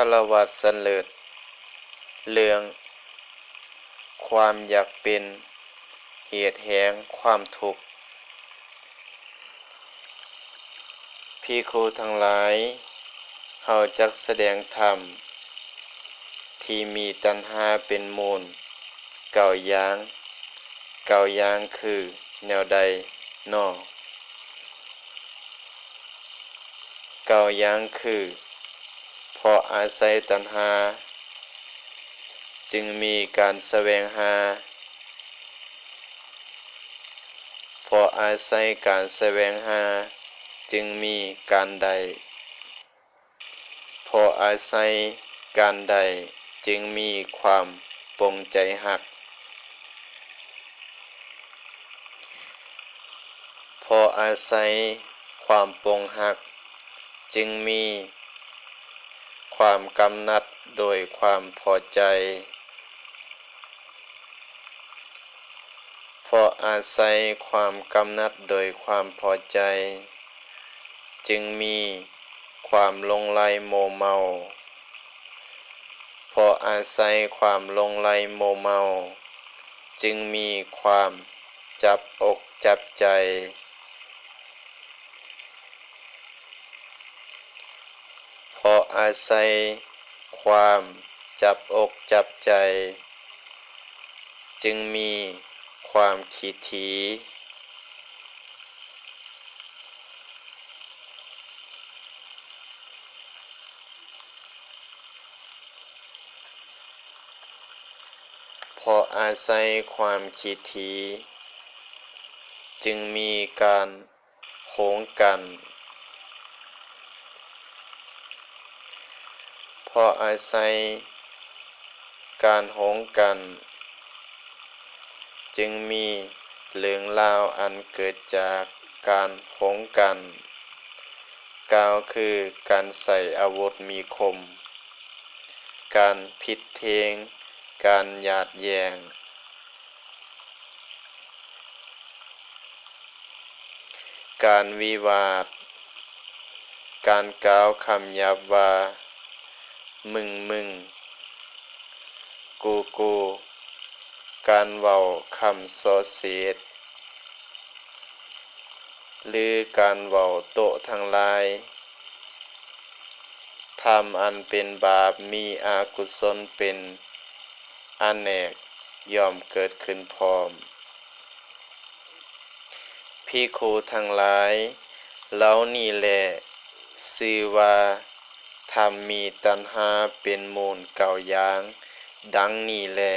ารวะสรรเลิศเรื่องความอยากเป็นเหตุแห่งความทุกข์ภิกขุทั้งหลายเฮาจักแสดงธรรมที่มีตัณหาเป็นมูลเก้าอย่างคือแนวใดน้อเก้าอย่างคือเพราะอาศัยตัณหาจึงมีการแสวงหาเพราะอาศัยการแสวงหาจึงมีการใดเพราะอาศัยการใดจึงมีความปรงใจหักเพราะอาศัยความปรงหักจึงมีความกำหนัดโดยความพอใจเพราะอาศัยความกำหนัดโดยความพอใจจึงมีความหลงใหลโมเมาเพราะอาศัยความหลงใหลโมเมาจึงมีความจับอกจับใจเพราะอาศัยความจับอกจับใจจึงมีความขี้ถี่เพราะอาศัยความขี้ถี่จึงมีการโหงกันเพราะอาศัยการโหงกันจึงมีเรื่องราวอันเกิดจากการโหงกันกล่าวคือการใส่อาวุธมีคมการผิดเทงการหยาดแยงการวิวาทการกล่าวคำหยาบว่ามึงกูการเว้าคำส่อเสียดหรือการเว้าโต้ทั้งหลายทำอันเป็นบาปมีอกุศลเป็นอเนกย่อมเกิดขึ้นพร้อมภิกขุทั้งหลายเหล่านี้แหละชื่อว่าธรรมมีตัณหาเป็นมูลเก้าอย่างดังนี้แหละ